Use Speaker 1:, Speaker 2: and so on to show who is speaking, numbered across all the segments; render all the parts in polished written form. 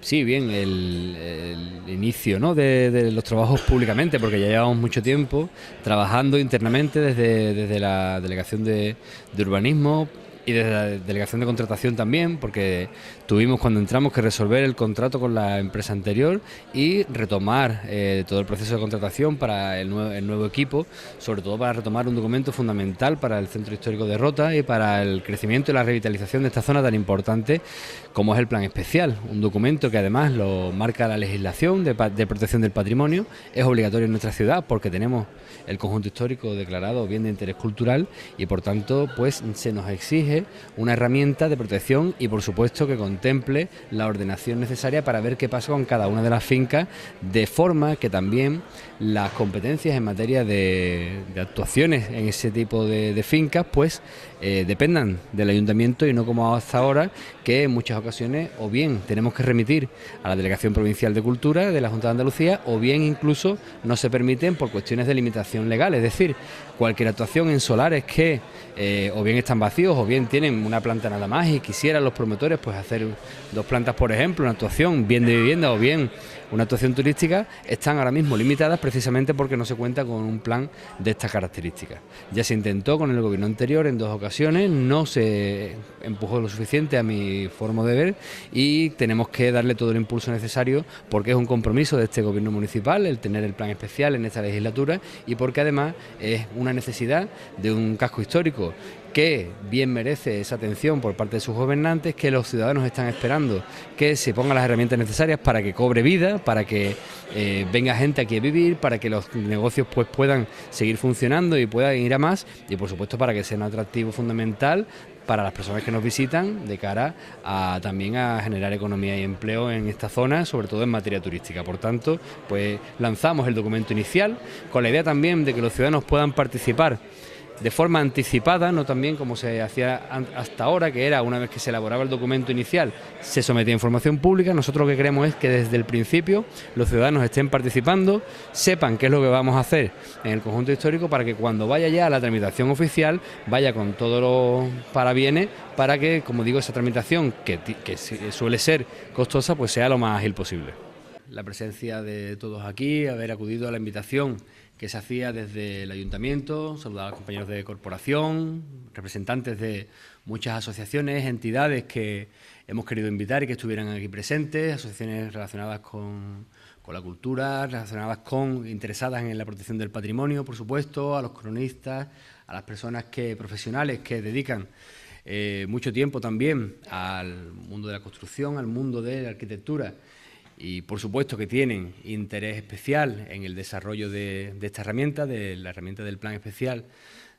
Speaker 1: Sí, bien, el inicio, ¿no?, de los trabajos públicamente, porque ya llevamos mucho tiempo trabajando internamente desde la Delegación de Urbanismo y desde la Delegación de Contratación también, porque tuvimos cuando entramos que resolver el contrato con la empresa anterior y retomar todo el proceso de contratación para el nuevo equipo, sobre todo para retomar un documento fundamental para el Centro Histórico de Rota y para el crecimiento y la revitalización de esta zona tan importante como es el Plan Especial, un documento que además lo marca la legislación de protección del patrimonio, es obligatorio en nuestra ciudad porque tenemos el conjunto histórico declarado bien de interés cultural y por tanto pues se nos exige una herramienta de protección y por supuesto que contemple la ordenación necesaria para ver qué pasa con cada una de las fincas, de forma que también las competencias en materia de actuaciones en ese tipo de fincas pues dependan del ayuntamiento y no como hasta ahora, que en muchas ocasiones o bien tenemos que remitir a la Delegación Provincial de Cultura de la Junta de Andalucía o bien incluso no se permiten por cuestiones de limitación legal, es decir, cualquier actuación en solares que o bien están vacíos o bien tienen una planta nada más y quisieran los promotores pues hacer 2 plantas, por ejemplo, una actuación bien de vivienda o bien una actuación turística, están ahora mismo limitadas precisamente porque no se cuenta con un plan de estas características. Ya se intentó con el gobierno anterior en 2 ocasiones, no se empujó lo suficiente a mi forma de ver y tenemos que darle todo el impulso necesario porque es un compromiso de este gobierno municipal el tener el plan especial en esta legislatura y porque además es una necesidad de un casco histórico que bien merece esa atención por parte de sus gobernantes, que los ciudadanos están esperando que se pongan las herramientas necesarias para que cobre vida, para que venga gente aquí a vivir, para que los negocios pues puedan seguir funcionando y puedan ir a más y por supuesto para que sea un atractivo fundamental para las personas que nos visitan de cara a también a generar economía y empleo en esta zona, sobre todo en materia turística. Por tanto, pues lanzamos el documento inicial con la idea también de que los ciudadanos puedan participar de forma anticipada, no también como se hacía hasta ahora, que era una vez que se elaboraba el documento inicial, se sometía a información pública. Nosotros lo que queremos es que desde el principio los ciudadanos estén participando, sepan qué es lo que vamos a hacer en el conjunto histórico para que cuando vaya ya a la tramitación oficial, vaya con todos los parabienes para que, como digo, esa tramitación, que suele ser costosa, pues sea lo más ágil posible. La presencia de todos aquí, haber acudido a la invitación que se hacía desde el ayuntamiento, saludar a los compañeros de corporación, representantes de muchas asociaciones, entidades que hemos querido invitar y que estuvieran aquí presentes, asociaciones relacionadas con la cultura, interesadas en la protección del patrimonio, por supuesto, a los cronistas, a las personas profesionales que dedican mucho tiempo también al mundo de la construcción, al mundo de la arquitectura, y por supuesto que tienen interés especial en el desarrollo de esta herramienta, de la herramienta del Plan Especial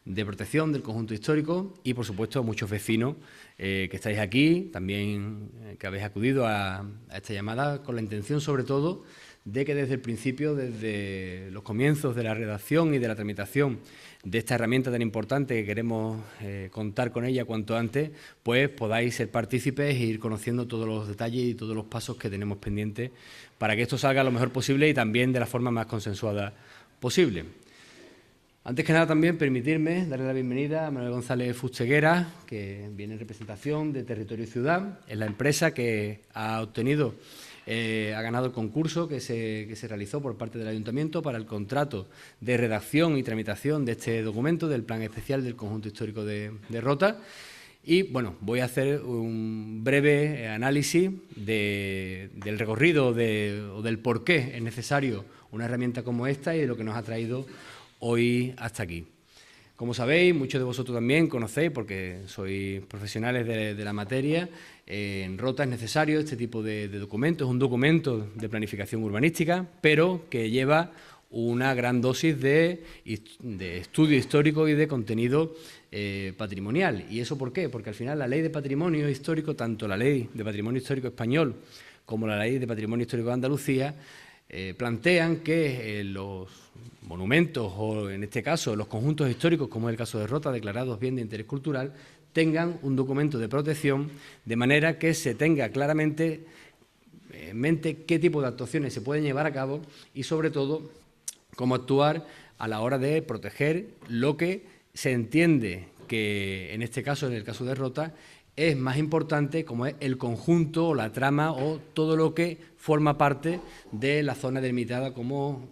Speaker 1: de Protección del Conjunto Histórico y por supuesto a muchos vecinos que estáis aquí, también que habéis acudido a esta llamada con la intención sobre todo de que desde el principio, desde los comienzos de la redacción y de la tramitación de esta herramienta tan importante que queremos contar con ella cuanto antes, pues podáis ser partícipes e ir conociendo todos los detalles y todos los pasos que tenemos pendientes para que esto salga lo mejor posible y también de la forma más consensuada posible. Antes que nada también permitirme darle la bienvenida a Manuel González Fusteguera, que viene en representación de Territorio y Ciudad, es la empresa que ha obtenido ha ganado el concurso que se realizó por parte del Ayuntamiento para el contrato de redacción y tramitación de este documento del Plan Especial del Conjunto Histórico de Rota. Y bueno, voy a hacer un breve análisis del recorrido o del por qué es necesario una herramienta como esta y de lo que nos ha traído hoy hasta aquí. Como sabéis, muchos de vosotros también conocéis, porque sois profesionales de la materia, en Rota es necesario este tipo de documentos, un documento de planificación urbanística, pero que lleva una gran dosis de estudio histórico y de contenido patrimonial. ¿Y eso por qué? Porque al final la Ley de Patrimonio Histórico, tanto la Ley de Patrimonio Histórico Español como la Ley de Patrimonio Histórico de Andalucía, plantean que los monumentos o, en este caso, los conjuntos históricos, como es el caso de Rota, declarados bien de interés cultural, tengan un documento de protección de manera que se tenga claramente en mente qué tipo de actuaciones se pueden llevar a cabo y, sobre todo, cómo actuar a la hora de proteger lo que se entiende que en este caso, en el caso de Rota, es más importante como es el conjunto o la trama o todo lo que forma parte de la zona delimitada como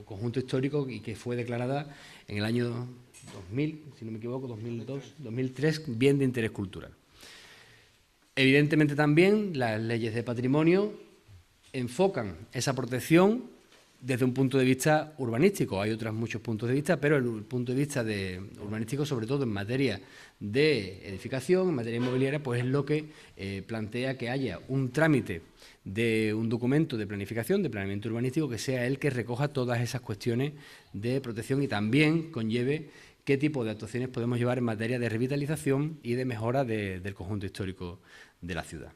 Speaker 1: conjunto histórico y que fue declarada en el año 2000, si no me equivoco, 2002, 2003, bien de interés cultural. Evidentemente también las leyes de patrimonio enfocan esa protección desde un punto de vista urbanístico. Hay otros muchos puntos de vista, pero el punto de vista urbanístico, sobre todo en materia de edificación, en materia inmobiliaria, pues es lo que plantea que haya un trámite de un documento de planificación, de planeamiento urbanístico, que sea el que recoja todas esas cuestiones de protección y también conlleve qué tipo de actuaciones podemos llevar en materia de revitalización y de mejora del conjunto histórico de la ciudad.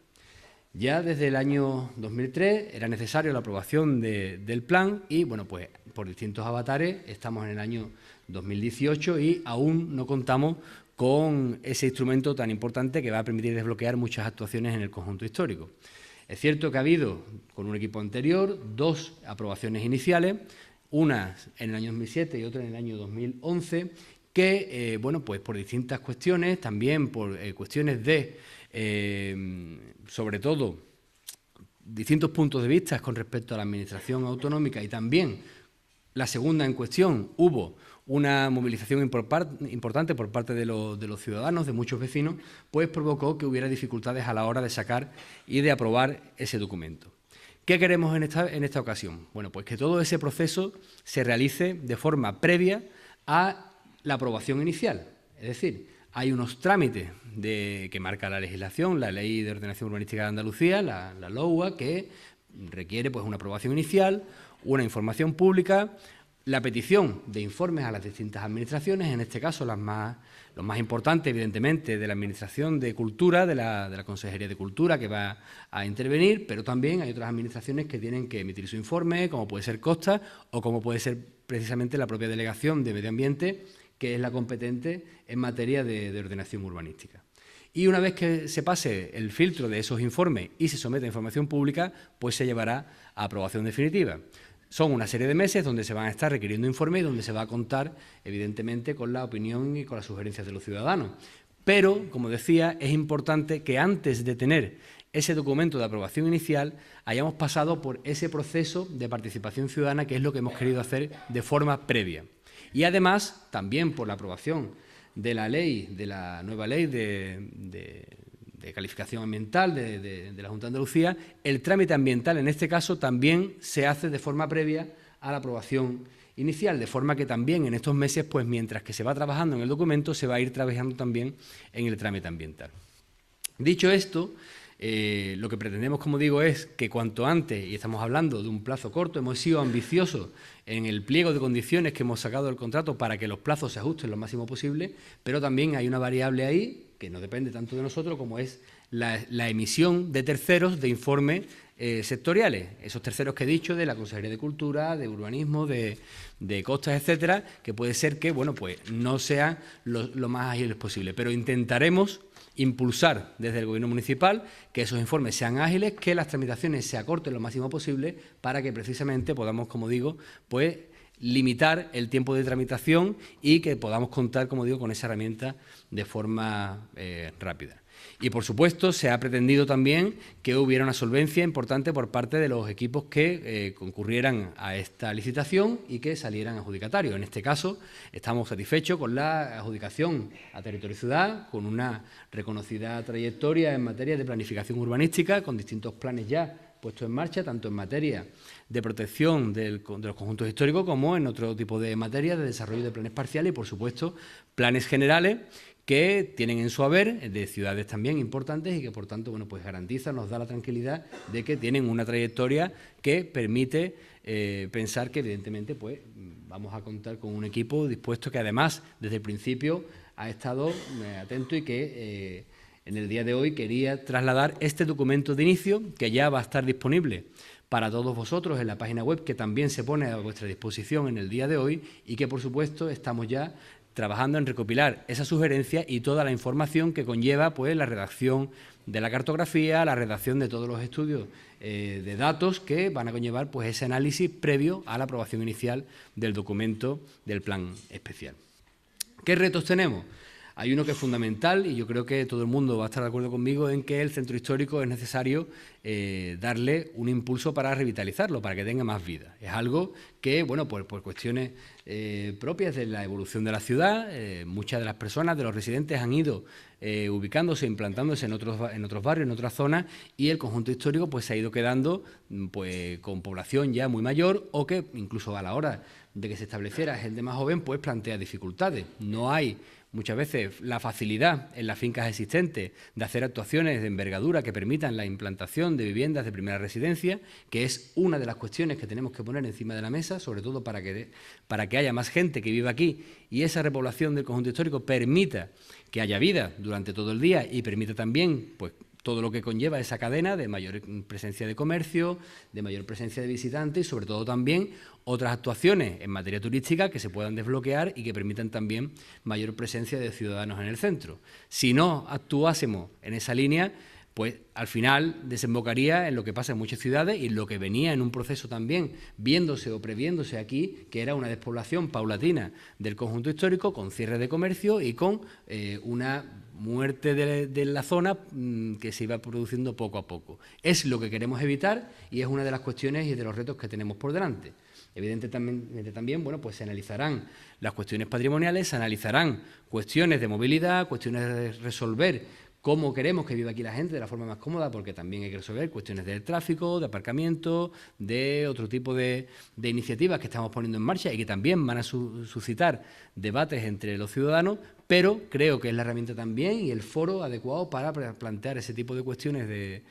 Speaker 1: Ya desde el año 2003 era necesaria la aprobación del plan y, bueno, pues por distintos avatares estamos en el año 2018 y aún no contamos con ese instrumento tan importante que va a permitir desbloquear muchas actuaciones en el conjunto histórico. Es cierto que ha habido, con un equipo anterior, 2 aprobaciones iniciales, una en el año 2007 y otra en el año 2011, que, bueno, pues por distintas cuestiones, también por cuestiones de, sobre todo, distintos puntos de vista con respecto a la administración autonómica y también la segunda en cuestión, hubo una movilización importante por parte de los ciudadanos, de muchos vecinos, pues provocó que hubiera dificultades a la hora de sacar y de aprobar ese documento. ¿Qué queremos en esta ocasión? Bueno, pues que todo ese proceso se realice de forma previa a la aprobación inicial. Es decir, hay unos trámites que marca la legislación, la Ley de Ordenación Urbanística de Andalucía, la LOUA, que requiere pues una aprobación inicial, una información pública, la petición de informes a las distintas administraciones, en este caso los más importantes, evidentemente, de la Administración de Cultura, de la Consejería de Cultura, que va a intervenir, pero también hay otras administraciones que tienen que emitir su informe, como puede ser Costa o como puede ser precisamente la propia Delegación de Medio Ambiente, que es la competente en materia de ordenación urbanística. Y una vez que se pase el filtro de esos informes y se someta a información pública, pues se llevará a aprobación definitiva. Son una serie de meses donde se van a estar requiriendo informes y donde se va a contar, evidentemente, con la opinión y con las sugerencias de los ciudadanos. Pero, como decía, es importante que antes de tener ese documento de aprobación inicial hayamos pasado por ese proceso de participación ciudadana, que es lo que hemos querido hacer de forma previa. Y además, también por la aprobación de la ley, de la nueva ley de calificación ambiental de la Junta de Andalucía, el trámite ambiental en este caso también se hace de forma previa a la aprobación inicial, de forma que también en estos meses, pues mientras que se va trabajando en el documento, se va a ir trabajando también en el trámite ambiental. Dicho esto, lo que pretendemos, como digo, es que cuanto antes, y estamos hablando de un plazo corto, hemos sido ambiciosos en el pliego de condiciones que hemos sacado del contrato para que los plazos se ajusten lo máximo posible, pero también hay una variable ahí que no depende tanto de nosotros como es la emisión de terceros de informes sectoriales. Esos terceros que he dicho de la Consejería de Cultura, de Urbanismo, de Costas, etcétera, que puede ser que, bueno, pues no sean lo más ágiles posible, pero intentaremos impulsar desde el Gobierno municipal que esos informes sean ágiles, que las tramitaciones se acorten lo máximo posible para que precisamente podamos, como digo, pues limitar el tiempo de tramitación y que podamos contar, como digo, con esa herramienta de forma rápida. Y, por supuesto, se ha pretendido también que hubiera una solvencia importante por parte de los equipos que concurrieran a esta licitación y que salieran adjudicatarios. En este caso, estamos satisfechos con la adjudicación a Territorio y Ciudad, con una reconocida trayectoria en materia de planificación urbanística, con distintos planes ya puestos en marcha, tanto en materia de protección de los conjuntos históricos como en otro tipo de materia de desarrollo de planes parciales y, por supuesto, planes generales que tienen en su haber de ciudades también importantes y que, por tanto, bueno, pues garantiza, nos da la tranquilidad de que tienen una trayectoria que permite pensar que, evidentemente, pues vamos a contar con un equipo dispuesto que, además, desde el principio ha estado atento y que en el día de hoy quería trasladar este documento de inicio que ya va a estar disponible para todos vosotros en la página web, que también se pone a vuestra disposición en el día de hoy y que, por supuesto, estamos ya trabajando en recopilar esa sugerencia y toda la información que conlleva pues la redacción de la cartografía, la redacción de todos los estudios de datos que van a conllevar pues ese análisis previo a la aprobación inicial del documento del plan especial. ¿Qué retos tenemos? Hay uno que es fundamental y yo creo que todo el mundo va a estar de acuerdo conmigo en que el centro histórico es necesario darle un impulso para revitalizarlo, para que tenga más vida. Es algo que, bueno, pues por cuestiones propias de la evolución de la ciudad, muchas de las personas, de los residentes, han ido ubicándose, implantándose en otros barrios, en otras zonas, y el conjunto histórico pues se ha ido quedando pues con población ya muy mayor, o que incluso a la hora de que se estableciera gente más joven pues plantea dificultades. No hay muchas veces la facilidad en las fincas existentes de hacer actuaciones de envergadura que permitan la implantación de viviendas de primera residencia, que es una de las cuestiones que tenemos que poner encima de la mesa, sobre todo para que haya más gente que viva aquí y esa repoblación del conjunto histórico permita que haya vida durante todo el día y permita también pues todo lo que conlleva esa cadena de mayor presencia de comercio, de mayor presencia de visitantes y sobre todo también otras actuaciones en materia turística que se puedan desbloquear y que permitan también mayor presencia de ciudadanos en el centro. Si no actuásemos en esa línea, pues al final desembocaría en lo que pasa en muchas ciudades y en lo que venía en un proceso también viéndose o previéndose aquí, que era una despoblación paulatina del conjunto histórico con cierre de comercio y con una muerte de la zona que se iba produciendo poco a poco. Es lo que queremos evitar y es una de las cuestiones y de los retos que tenemos por delante. Evidentemente también, bueno, pues se analizarán las cuestiones patrimoniales, se analizarán cuestiones de movilidad, cuestiones de resolver cómo queremos que viva aquí la gente de la forma más cómoda, porque también hay que resolver cuestiones del tráfico, de aparcamiento, de otro tipo de iniciativas que estamos poniendo en marcha y que también van a suscitar debates entre los ciudadanos, pero creo que es la herramienta también y el foro adecuado para plantear ese tipo de cuestiones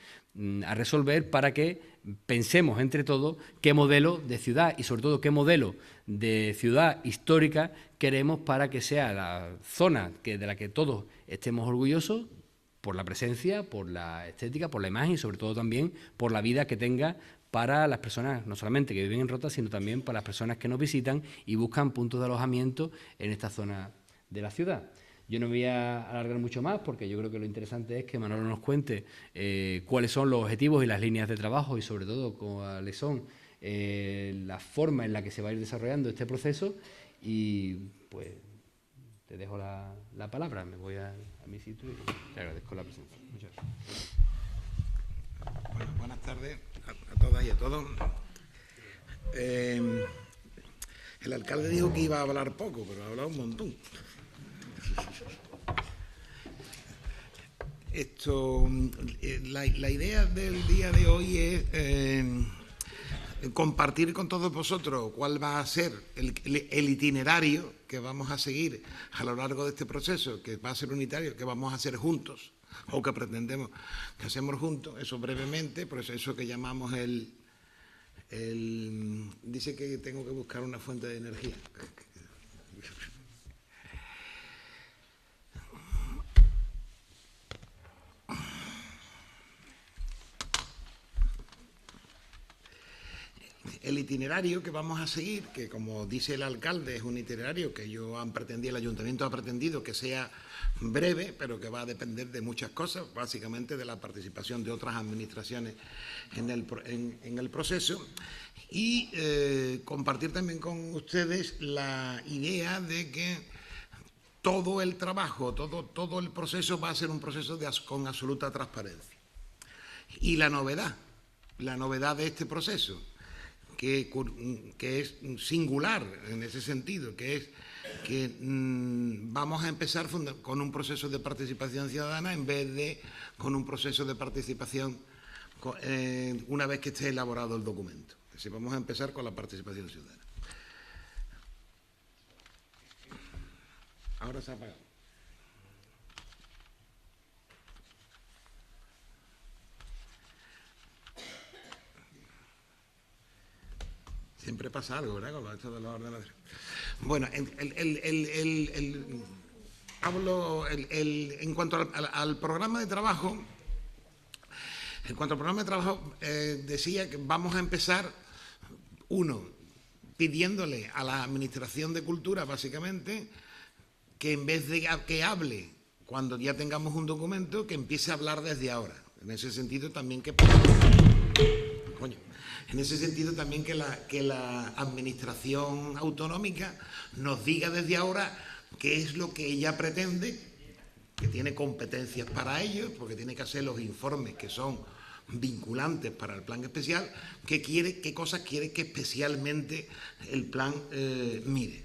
Speaker 1: a resolver, para que pensemos entre todos qué modelo de ciudad y sobre todo qué modelo de ciudad histórica queremos para que sea la zona de la que todos estemos orgullosos, por la presencia, por la estética, por la imagen y sobre todo también por la vida que tenga para las personas, no solamente que viven en Rota, sino también para las personas que nos visitan y buscan puntos de alojamiento en esta zona de la ciudad. Yo no voy a alargar mucho más porque yo creo que lo interesante es que Manolo nos cuente cuáles son los objetivos y las líneas de trabajo y sobre todo cuáles son la forma en la que se va a ir desarrollando este proceso y pues te dejo la palabra, me voy a mi sitio y te agradezco la presencia. Muchas gracias.
Speaker 2: Bueno, buenas tardes a todas y a todos. El alcalde dijo que iba a hablar poco, pero ha hablado un montón. La idea del día de hoy es compartir con todos vosotros cuál va a ser el itinerario que vamos a seguir a lo largo de este proceso, que va a ser unitario, que vamos a hacer juntos, o que pretendemos que hacemos juntos, eso brevemente, pues eso que llamamos dice que tengo que buscar una fuente de energía. El itinerario que vamos a seguir, que como dice el alcalde, es un itinerario que el ayuntamiento ha pretendido que sea breve, pero que va a depender de muchas cosas, básicamente de la participación de otras administraciones en el proceso, y compartir también con ustedes la idea de que todo el trabajo, todo el proceso va a ser un proceso con absoluta transparencia. Y la novedad de este proceso, que es singular en ese sentido, que es que vamos a empezar con un proceso de participación ciudadana en vez de con un proceso de participación una vez que esté elaborado el documento. Es decir, vamos a empezar con la participación ciudadana. Ahora se ha apagado. Siempre pasa algo, ¿verdad? Con esto de los ordenadores. Bueno, en cuanto al programa de trabajo, decía que vamos a empezar, pidiéndole a la Administración de Cultura, básicamente, que en vez de que hable cuando ya tengamos un documento, que empiece a hablar desde ahora. En ese sentido también que la Administración autonómica nos diga desde ahora qué es lo que ella pretende que tiene competencias para ello, porque tiene que hacer los informes que son vinculantes para el plan especial, qué cosas quiere que especialmente el plan mire.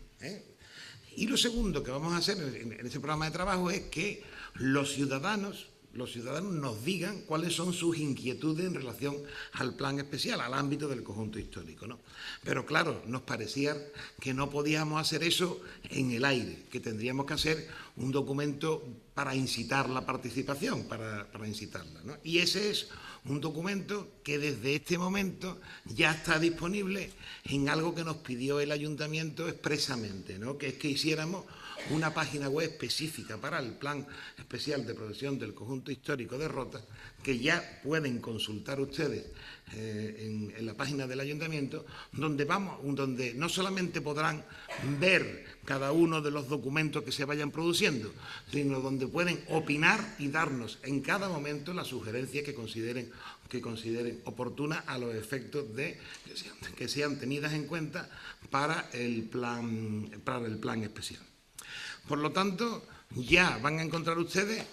Speaker 2: Y lo segundo que vamos a hacer en ese programa de trabajo es que los ciudadanos nos digan cuáles son sus inquietudes en relación al plan especial, al ámbito del conjunto histórico, ¿no? Pero claro, nos parecía que no podíamos hacer eso en el aire, que tendríamos que hacer un documento para incitar la participación, para incitarla, ¿no? Y ese es un documento que desde este momento ya está disponible en algo que nos pidió el Ayuntamiento expresamente, ¿no? Que es que hiciéramos una página web específica para el Plan Especial de Protección del Conjunto Histórico de Rota, que ya pueden consultar ustedes en la página del Ayuntamiento, donde no solamente podrán ver cada uno de los documentos que se vayan produciendo, sino donde pueden opinar y darnos en cada momento las sugerencias que consideren oportunas a los efectos de que sean tenidas en cuenta para el plan especial. Por lo tanto, ya van a encontrar ustedes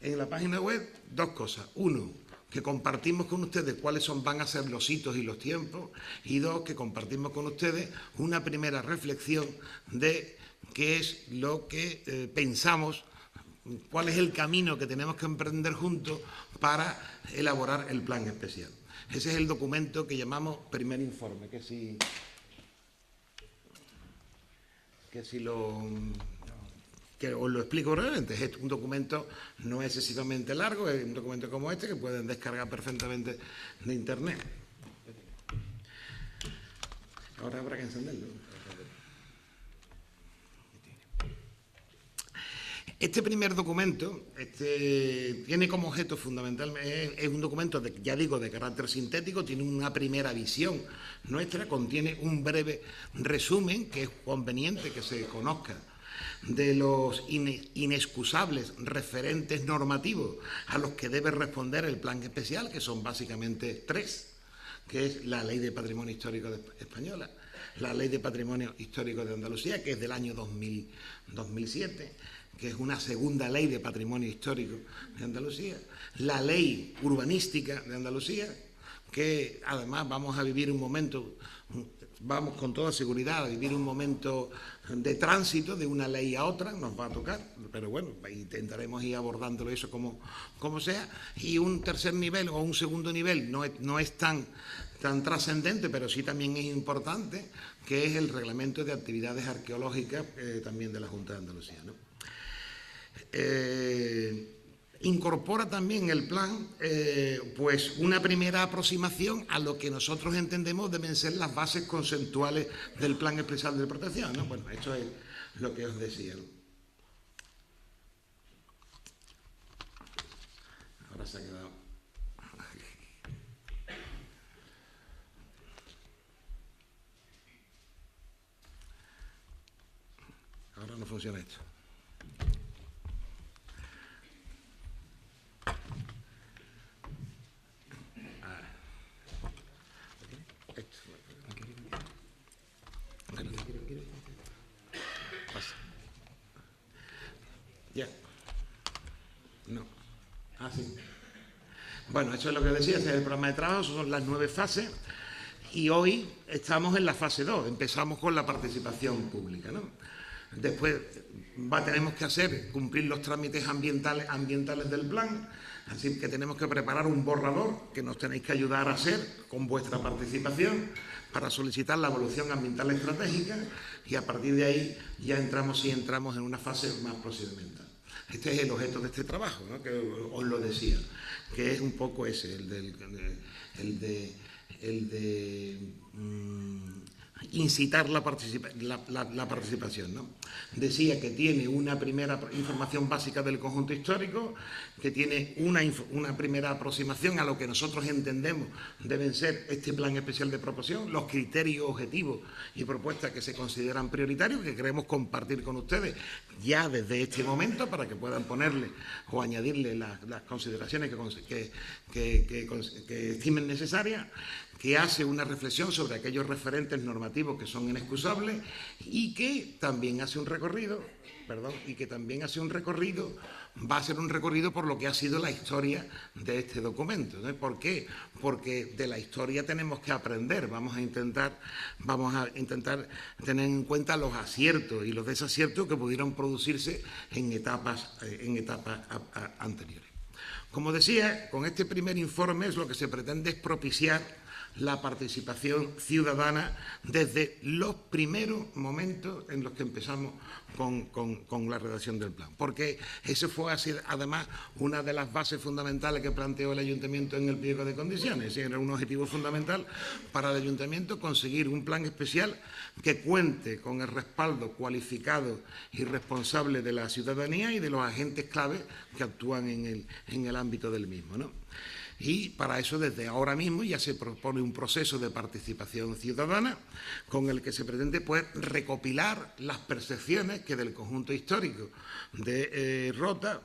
Speaker 2: en la página web dos cosas. Uno, que compartimos con ustedes cuáles van a ser los hitos y los tiempos. Y dos, que compartimos con ustedes una primera reflexión de qué es lo que pensamos, cuál es el camino que tenemos que emprender juntos para elaborar el plan especial. Ese es el documento que llamamos primer informe, que si os lo explico brevemente. Es un documento no excesivamente largo, es un documento como este que pueden descargar perfectamente de Internet. Ahora habrá que encenderlo. Este primer documento tiene como objeto fundamental, es un documento, de carácter sintético, tiene una primera visión nuestra, contiene un breve resumen que es conveniente que se conozca de los inexcusables referentes normativos a los que debe responder el plan especial, que son básicamente tres, que es la Ley de Patrimonio Histórico Española, la Ley de Patrimonio Histórico de Andalucía, que es del año 2007, que es una segunda ley de patrimonio histórico de Andalucía, la Ley Urbanística de Andalucía, que además vamos con toda seguridad a vivir un momento de tránsito de una ley a otra, nos va a tocar, pero bueno, intentaremos ir abordándolo eso como sea. Y un tercer nivel o un segundo nivel no es tan trascendente, pero sí también es importante, que es el Reglamento de Actividades Arqueológicas también de la Junta de Andalucía, ¿no? Incorpora también el plan pues una primera aproximación a lo que nosotros entendemos deben ser las bases conceptuales del plan especial de protección, ¿no? Bueno, esto es lo que os decía, ¿no? Ahora se ha quedado. Ahora no funciona esto. Ya. No. Ah, sí. Bueno, eso es lo que decía, este es el programa de trabajo, son las 9 fases y hoy estamos en la fase 2, empezamos con la participación pública, ¿no? Después tenemos que cumplir los trámites ambientales del plan, así que tenemos que preparar un borrador que nos tenéis que ayudar a hacer con vuestra participación para solicitar la evaluación ambiental estratégica y a partir de ahí ya entramos en una fase más procedimental. Este es el objeto de este trabajo, ¿no? Que os lo decía, que es un poco ese, el de incitar la participación, ¿no? Decía que tiene una primera información básica del conjunto histórico, que tiene una primera aproximación a lo que nosotros entendemos deben ser este plan especial de proporción, los criterios, objetivos y propuestas que se consideran prioritarios, que queremos compartir con ustedes ya desde este momento para que puedan ponerle o añadirle las consideraciones que estimen necesarias, que hace una reflexión sobre aquellos referentes normativos que son inexcusables y que también hace un recorrido va a ser un recorrido por lo que ha sido la historia de este documento, ¿no? ¿Por qué? Porque de la historia tenemos que aprender, vamos a intentar tener en cuenta los aciertos y los desaciertos que pudieron producirse en etapas anteriores. Como decía, con este primer informe lo que se pretende es propiciar la participación ciudadana desde los primeros momentos en los que empezamos con la redacción del plan, porque eso fue así, además, una de las bases fundamentales que planteó el Ayuntamiento en el pliego de condiciones. Era un objetivo fundamental para el Ayuntamiento conseguir un plan especial que cuente con el respaldo cualificado y responsable de la ciudadanía y de los agentes clave que actúan en el ámbito del mismo, ¿no? Y para eso, desde ahora mismo, ya se propone un proceso de participación ciudadana con el que se pretende recopilar las percepciones que del conjunto histórico de Rota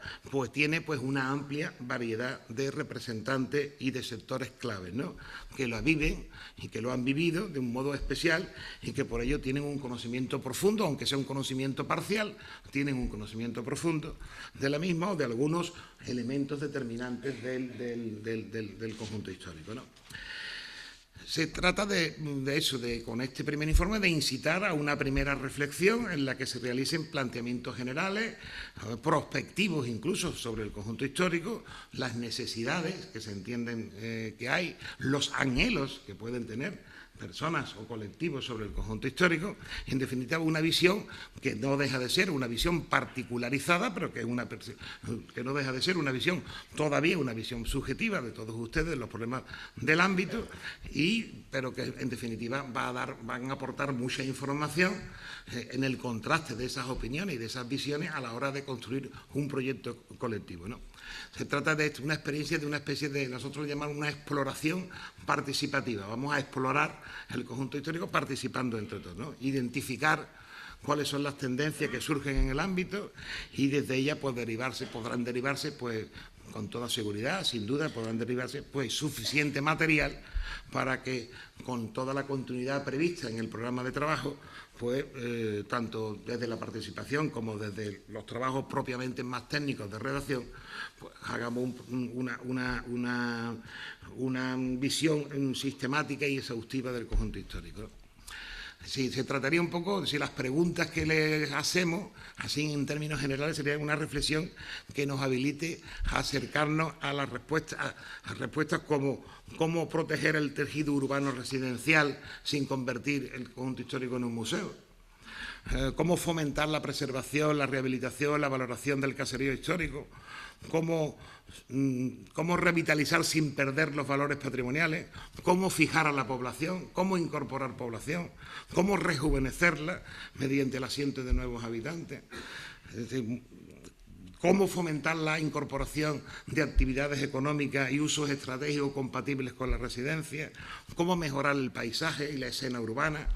Speaker 2: tiene una amplia variedad de representantes y de sectores claves, ¿no?, que lo viven y que lo han vivido de un modo especial y que por ello tienen un conocimiento profundo, aunque sea un conocimiento parcial, tienen un conocimiento profundo de la misma o de algunos elementos determinantes del conjunto histórico, ¿no? Se trata con este primer informe, de incitar a una primera reflexión en la que se realicen planteamientos generales, prospectivos incluso, sobre el conjunto histórico, las necesidades que se entienden que hay, los anhelos que pueden tener personas o colectivos sobre el conjunto histórico, y en definitiva una visión que no deja de ser una visión particularizada, pero que no deja de ser una visión, todavía una visión subjetiva de todos ustedes, de los problemas del ámbito, pero que en definitiva van a aportar mucha información en el contraste de esas opiniones y de esas visiones a la hora de construir un proyecto colectivo, ¿no? Se trata de una experiencia, de una especie de, nosotros llamamos una exploración participativa. Vamos a explorar el conjunto histórico participando entre todos, ¿no? Identificar cuáles son las tendencias que surgen en el ámbito y desde ellas podrán derivarse con toda seguridad, sin duda, podrán derivarse suficiente material para que, con toda la continuidad prevista en el programa de trabajo, tanto desde la participación como desde los trabajos propiamente más técnicos de redacción, hagamos una visión sistemática y exhaustiva del conjunto histórico. Sí, se trataría un poco, si las preguntas que les hacemos, así en términos generales, sería una reflexión que nos habilite a acercarnos a las respuestas como cómo proteger el tejido urbano residencial sin convertir el conjunto histórico en un museo, cómo fomentar la preservación, la rehabilitación, la valoración del caserío histórico, cómo revitalizar sin perder los valores patrimoniales, cómo fijar a la población, cómo incorporar población, cómo rejuvenecerla mediante el asiento de nuevos habitantes, es decir, cómo fomentar la incorporación de actividades económicas y usos estratégicos compatibles con la residencia, cómo mejorar el paisaje y la escena urbana,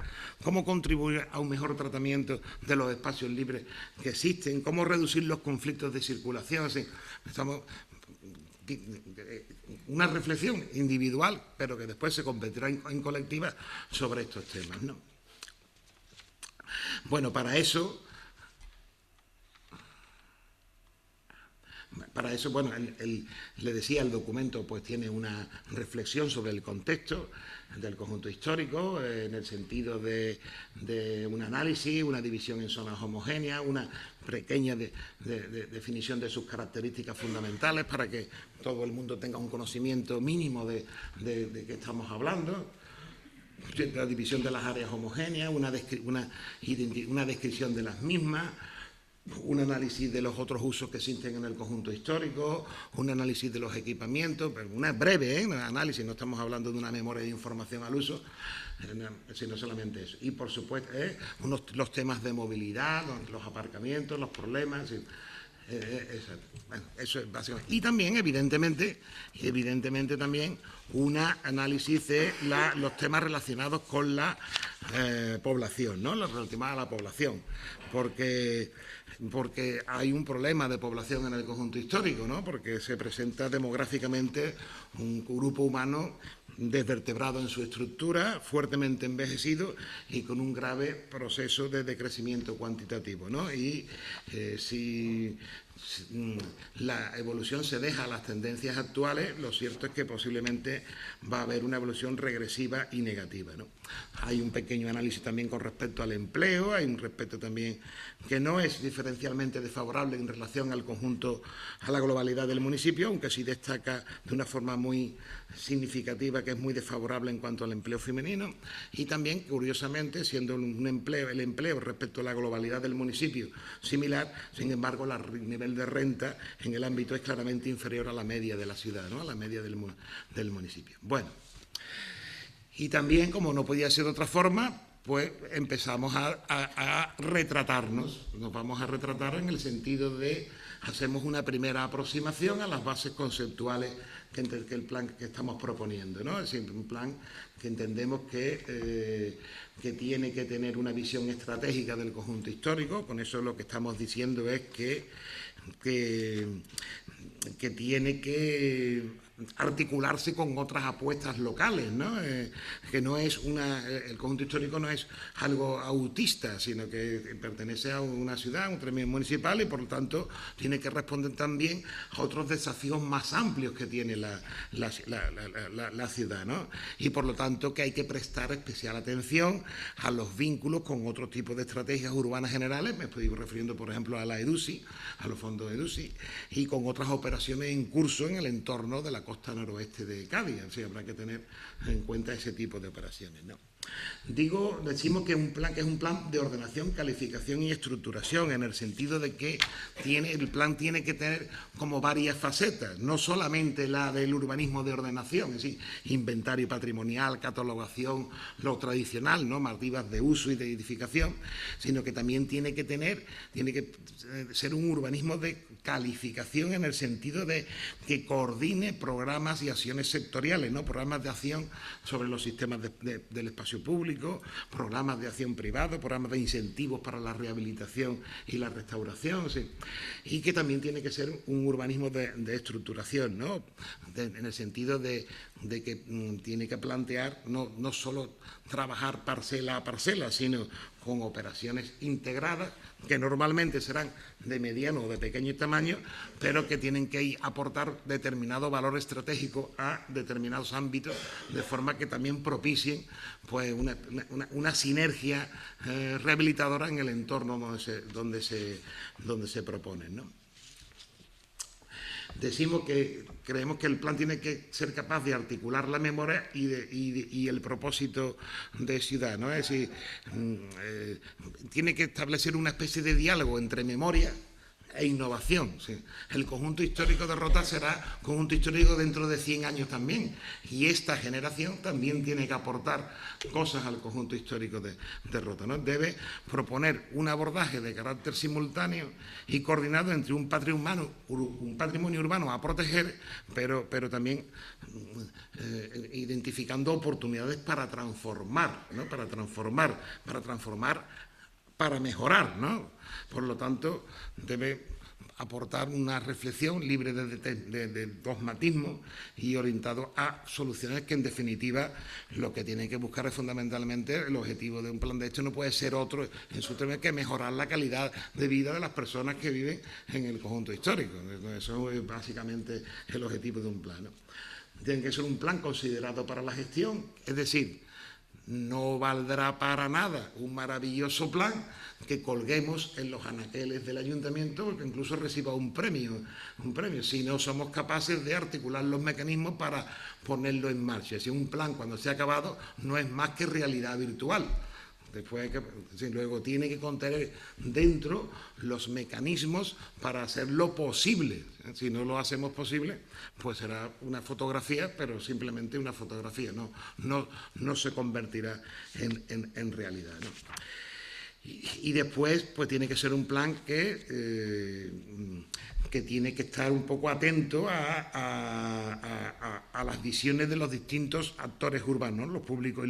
Speaker 2: cómo contribuir a un mejor tratamiento de los espacios libres que existen, cómo reducir los conflictos de circulación. Una reflexión individual, pero que después se convertirá en colectiva sobre estos temas, ¿no? Bueno, para eso, le decía, el documento tiene una reflexión sobre el contexto del conjunto histórico, en el sentido de un análisis, una división en zonas homogéneas, una pequeña definición de sus características fundamentales para que todo el mundo tenga un conocimiento mínimo de qué estamos hablando. La división de las áreas homogéneas, una descripción de las mismas, un análisis de los otros usos que existen en el conjunto histórico, un análisis de los equipamientos, pero una breve análisis, no estamos hablando de una memoria de información al uso, sino solamente eso. Y por supuesto, los temas de movilidad, los aparcamientos, los problemas, eso es básicamente. Y también, evidentemente también un análisis de los temas relacionados con la población, ¿no? Los relacionados a la población, porque porque hay un problema de población en el conjunto histórico, ¿no? Porque se presenta demográficamente un grupo humano desvertebrado en su estructura, fuertemente envejecido y con un grave proceso de decrecimiento cuantitativo, ¿no? Y si la evolución se deja a las tendencias actuales, lo cierto es que posiblemente va a haber una evolución regresiva y negativa, ¿no? Hay un pequeño análisis también con respecto al empleo, hay un respecto también que no es diferencialmente desfavorable en relación al conjunto, a la globalidad del municipio, aunque sí destaca de una forma muy significativa que es muy desfavorable en cuanto al empleo femenino, y también, curiosamente, siendo el empleo respecto a la globalidad del municipio similar, sin embargo, el nivel de renta en el ámbito es claramente inferior a la media de la ciudad, ¿no? A la media del municipio. Bueno, y también, como no podía ser de otra forma, pues empezamos a retratarnos. Nos vamos a retratar en el sentido de hacemos una primera aproximación a las bases conceptuales que el plan que estamos proponiendo, ¿no? Es decir, un plan que entendemos que tiene que tener una visión estratégica del conjunto histórico. Con eso lo que estamos diciendo es que tiene que articularse con otras apuestas locales, ¿no? Que no es el conjunto histórico no es algo autista, sino que pertenece a una ciudad, a un término municipal, y por lo tanto tiene que responder también a otros desafíos más amplios que tiene la ciudad, ¿no? Y por lo tanto que hay que prestar especial atención a los vínculos con otro tipo de estrategias urbanas generales, me estoy refiriendo por ejemplo a la EDUSI, a los fondos de EDUSI, y con otras operaciones en curso en el entorno de la costa noroeste de Cádiz. Así habrá que tener en cuenta ese tipo de operaciones, ¿no? Decimos que es un plan de ordenación, calificación y estructuración, en el sentido de que el plan tiene que tener como varias facetas, no solamente la del urbanismo de ordenación, es decir, inventario patrimonial, catalogación, lo tradicional, ¿no? Normativas de uso y de edificación, sino que también tiene que ser un urbanismo de calificación, en el sentido de que coordine programas y acciones sectoriales, ¿no? Programas de acción sobre los sistemas del espacio público, programas de acción privado, programas de incentivos para la rehabilitación y la restauración, ¿sí? Y que también tiene que ser un urbanismo de estructuración, ¿no? En el sentido de que tiene que plantear no solo trabajar parcela a parcela, sino con operaciones integradas que normalmente serán de mediano o de pequeño tamaño, pero que tienen que aportar determinado valor estratégico a determinados ámbitos, de forma que también propicien pues una sinergia rehabilitadora en el entorno donde se proponen, ¿no? Decimos que creemos que el plan tiene que ser capaz de articular la memoria y el propósito de ciudad, ¿no? Es decir, tiene que establecer una especie de diálogo entre memoria e innovación. ¿Sí? El conjunto histórico de Rota será conjunto histórico dentro de 100 años también, y esta generación también tiene que aportar cosas al conjunto histórico de Rota, ¿no? Debe proponer un abordaje de carácter simultáneo y coordinado entre un patrimonio urbano a proteger, pero también identificando oportunidades para transformar, ¿no? Para mejorar, ¿no? Por lo tanto, debe aportar una reflexión libre de dogmatismo y orientado a soluciones que, en definitiva, lo que tiene que buscar es fundamentalmente el objetivo de un plan de hecho no puede ser otro en su término que mejorar la calidad de vida de las personas que viven en el conjunto histórico. Eso es básicamente el objetivo de un plan, ¿no? Tiene que ser un plan considerado para la gestión, es decir, no valdrá para nada un maravilloso plan que colguemos en los anaqueles del ayuntamiento, porque incluso reciba un premio, si no somos capaces de articular los mecanismos para ponerlo en marcha. Si un plan, cuando se ha acabado, no es más que realidad virtual. Luego tiene que contener dentro los mecanismos para hacerlo posible. Si no lo hacemos posible, pues será una fotografía, pero simplemente una fotografía, no se convertirá en realidad, ¿no? Y después, pues tiene que ser un plan que tiene que estar un poco atento a las visiones de los distintos actores urbanos, los públicos y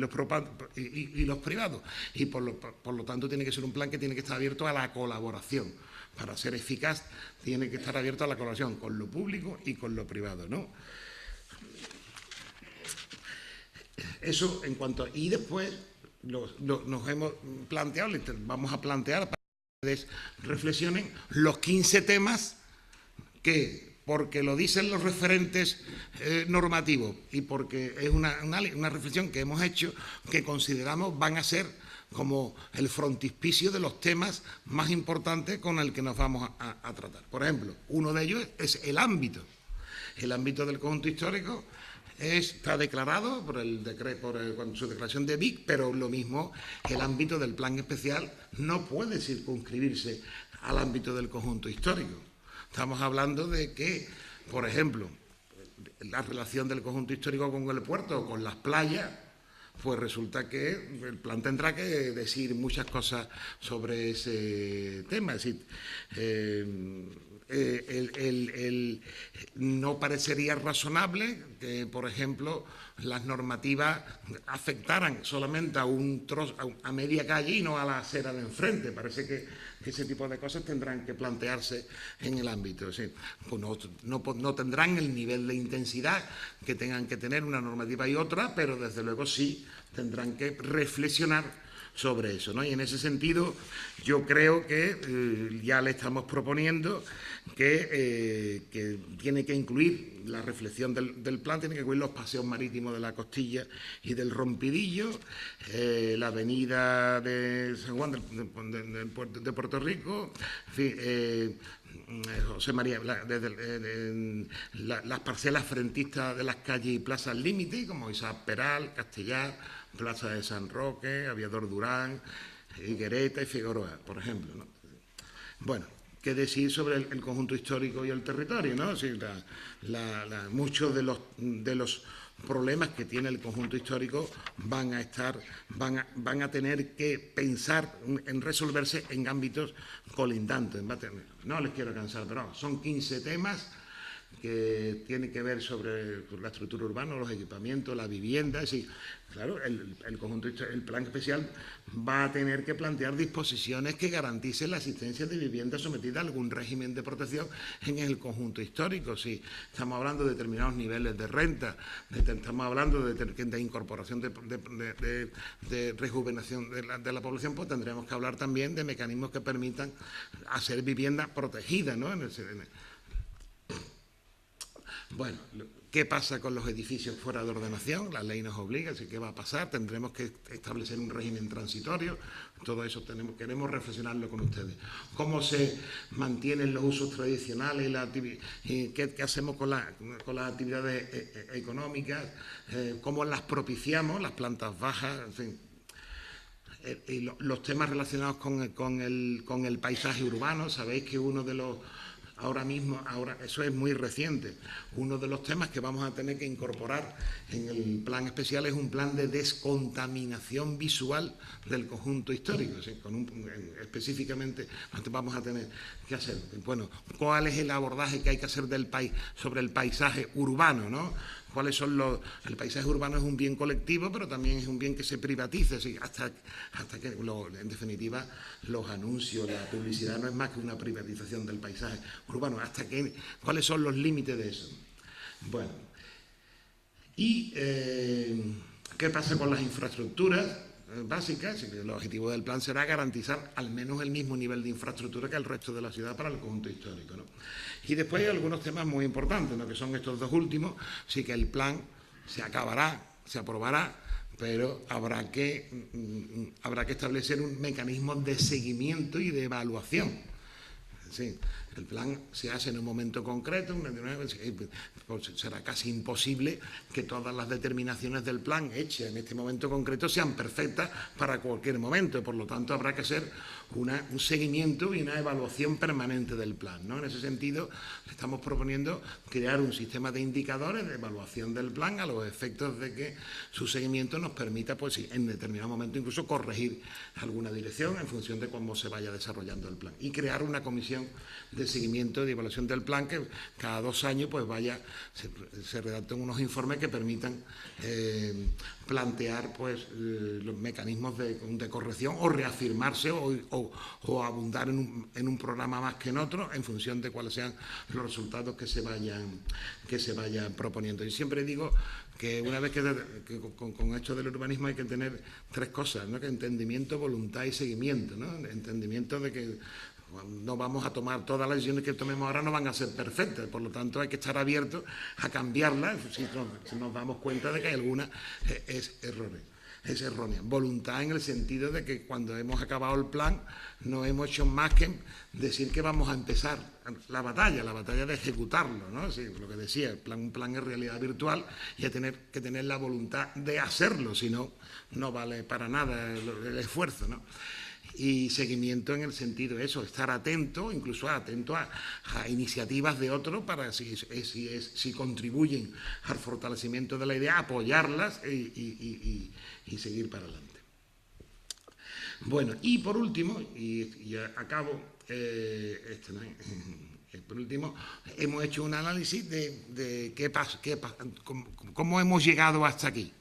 Speaker 2: los privados. Y por lo tanto tiene que ser un plan que tiene que estar abierto a la colaboración, para ser eficaz, tiene que estar abierto a la colaboración con lo público y con lo privado, ¿no? Eso en cuanto a... Y después nos hemos planteado, vamos a plantear para que ustedes reflexionen los 15 temas que, porque lo dicen los referentes normativos y porque es una reflexión que hemos hecho, que consideramos van a ser como el frontispicio de los temas más importantes con el que nos vamos a tratar. Por ejemplo, uno de ellos es el ámbito. El ámbito del conjunto histórico está declarado por su declaración de Vic, pero lo mismo, el ámbito del plan especial no puede circunscribirse al ámbito del conjunto histórico. Estamos hablando de que, por ejemplo, la relación del conjunto histórico con el puerto o con las playas, pues resulta que el plan tendrá que decir muchas cosas sobre ese tema. Es decir, no parecería razonable que, por ejemplo, las normativas afectaran solamente a un trozo, a media calle y no a la acera de enfrente. Parece que ese tipo de cosas tendrán que plantearse en el ámbito. ¿Sí? Pues no tendrán el nivel de intensidad que tengan que tener una normativa y otra, pero desde luego sí tendrán que reflexionar sobre eso, ¿no? Y en ese sentido yo creo que ya le estamos proponiendo que tiene que incluir la reflexión del plan, tiene que incluir los paseos marítimos de la Costilla y del Rompidillo, la avenida de San Juan de Puerto Rico, en fin, José María, las parcelas frentistas de las calles y plazas límite, como Isaac Peral, Castellar, Plaza de San Roque, Aviador Durán, Higuereta y Figueroa, por ejemplo, ¿no? Bueno, qué decir sobre el conjunto histórico y el territorio, ¿no? Sí, muchos de los problemas que tiene el conjunto histórico van a tener que pensar en resolverse en ámbitos colindantes. No les quiero cansar, pero son 15 temas que tienen que ver sobre la estructura urbana, los equipamientos, la vivienda. Es decir, claro, el plan especial va a tener que plantear disposiciones que garanticen la existencia de viviendas sometidas a algún régimen de protección en el conjunto histórico. Si estamos hablando de determinados niveles de renta, estamos hablando de incorporación de rejuvenación de la población, pues tendremos que hablar también de mecanismos que permitan hacer vivienda protegida, ¿no? Bueno, ¿qué pasa con los edificios fuera de ordenación? La ley nos obliga, así que va a pasar, tendremos que establecer un régimen transitorio, todo eso queremos reflexionarlo con ustedes. ¿Cómo se mantienen los usos tradicionales y qué hacemos con las actividades económicas? ¿Cómo las propiciamos, las plantas bajas? En fin. Y los temas relacionados con el paisaje urbano, sabéis que uno de los... Ahora eso es muy reciente. Uno de los temas que vamos a tener que incorporar en el plan especial es un plan de descontaminación visual del conjunto histórico. ¿Sí? Específicamente vamos a tener que hacer, bueno, ¿cuál es el abordaje que hay que hacer sobre el paisaje urbano, ¿no? El paisaje urbano es un bien colectivo, pero también es un bien que se privatiza, ¿sí? hasta que, en definitiva, los anuncios, la publicidad no es más que una privatización del paisaje urbano. ¿Cuáles son los límites de eso? Bueno, ¿y qué pasa con las infraestructuras básicas? El objetivo del plan será garantizar al menos el mismo nivel de infraestructura que el resto de la ciudad para el conjunto histórico, ¿no? Y después hay algunos temas muy importantes, ¿no? Que son estos dos últimos. Sí que el plan se aprobará, pero habrá que establecer un mecanismo de seguimiento y de evaluación. Sí, el plan se hace en un momento concreto, pues será casi imposible que todas las determinaciones del plan hechas en este momento concreto sean perfectas para cualquier momento. Por lo tanto, habrá que hacer un seguimiento y una evaluación permanente del plan, ¿no? En ese sentido, le estamos proponiendo crear un sistema de indicadores de evaluación del plan a los efectos de que su seguimiento nos permita, pues en determinado momento, incluso corregir alguna dirección en función de cómo se vaya desarrollando el plan. Y crear una comisión de de seguimiento y de evaluación del plan, que cada 2 años pues se redacten unos informes que permitan plantear pues los mecanismos de corrección o reafirmarse o abundar en un programa más que en otro en función de cuáles sean los resultados que se vayan proponiendo. Y siempre digo que una vez que con esto del urbanismo hay que tener 3 cosas, ¿no? Que entendimiento, voluntad y seguimiento, ¿no? Entendimiento de que no vamos a tomar todas las decisiones que tomemos ahora, no van a ser perfectas, por lo tanto hay que estar abiertos a cambiarlas si nos damos cuenta de que hay alguna es errónea. Voluntad en el sentido de que cuando hemos acabado el plan no hemos hecho más que decir que vamos a empezar la batalla de ejecutarlo, ¿no? Sí, lo que decía, un plan es realidad virtual y hay que tener la voluntad de hacerlo, si no, no vale para nada el esfuerzo, ¿no? Y seguimiento en el sentido de eso, estar atento, incluso atento a iniciativas de otros para si contribuyen al fortalecimiento de la idea, apoyarlas y seguir para adelante. Bueno, y por último, y ya acabo, por último, hemos hecho un análisis de cómo hemos llegado hasta aquí.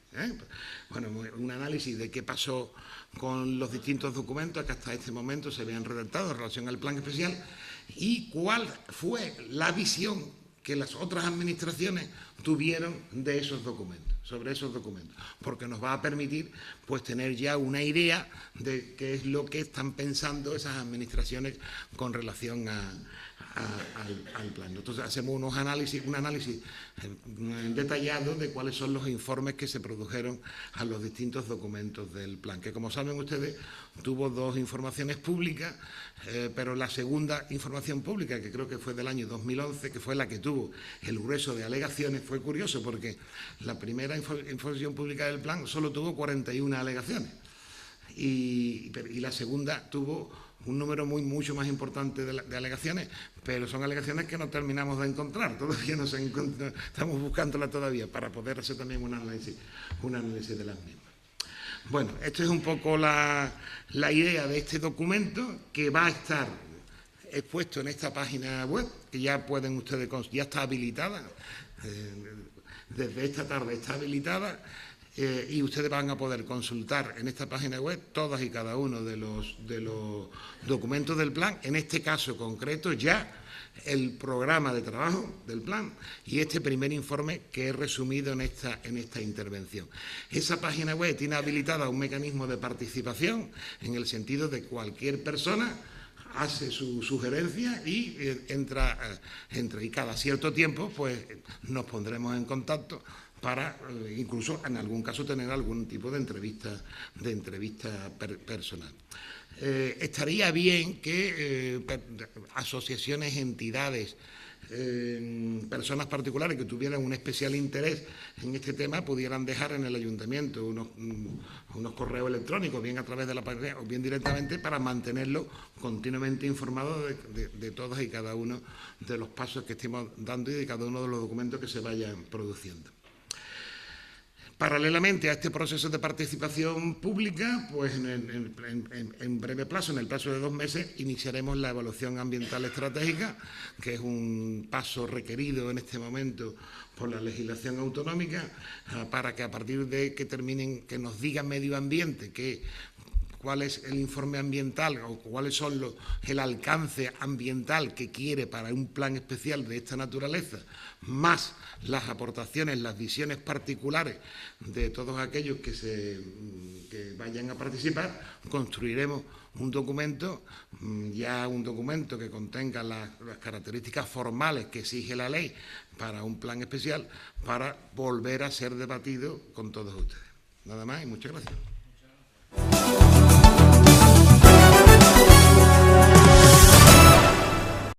Speaker 2: Bueno, un análisis de qué pasó con los distintos documentos que hasta este momento se habían redactado en relación al plan especial y cuál fue la visión que las otras administraciones tuvieron de esos documentos, sobre esos documentos, porque nos va a permitir pues tener ya una idea de qué es lo que están pensando esas administraciones con relación al plan. Entonces hacemos un análisis detallado de cuáles son los informes que se produjeron a los distintos documentos del plan, que como saben ustedes tuvo 2 informaciones públicas, pero la segunda información pública, que creo que fue del año 2011, que fue la que tuvo el grueso de alegaciones, fue curioso porque la primera información pública del plan solo tuvo 41 alegaciones y la segunda tuvo un número mucho más importante de alegaciones, pero son alegaciones que no terminamos de encontrar, todavía no se encuentran, estamos buscándolas todavía para poder hacer también un análisis de las mismas. Bueno, esto es un poco la idea de este documento que va a estar expuesto en esta página web, que ya pueden ustedes, ya está habilitada, desde esta tarde está habilitada, y ustedes van a poder consultar en esta página web todas y cada uno de los documentos del plan, en este caso concreto ya el programa de trabajo del plan y este primer informe que he resumido en esta intervención. Esa página web tiene habilitada un mecanismo de participación en el sentido de cualquier persona hace su sugerencia y entra y cada cierto tiempo pues nos pondremos en contacto para incluso en algún caso tener algún tipo de entrevista personal. Estaría bien que asociaciones, entidades, personas particulares que tuvieran un especial interés en este tema pudieran dejar en el ayuntamiento unos correos electrónicos, bien a través de la página o bien directamente, para mantenerlo continuamente informado de todos y cada uno de los pasos que estemos dando y de cada uno de los documentos que se vayan produciendo. Paralelamente a este proceso de participación pública, pues en breve plazo, en el plazo de 2 meses, iniciaremos la evaluación ambiental estratégica, que es un paso requerido en este momento por la legislación autonómica, para que a partir de que nos diga Medio Ambiente cuál es el informe ambiental o cuáles son el alcance ambiental que quiere para un plan especial de esta naturaleza, más las aportaciones, las visiones particulares de todos aquellos que vayan a participar, construiremos un documento que contenga las características formales que exige la ley para un plan especial, para volver a ser debatido con todos ustedes. Nada más y muchas gracias.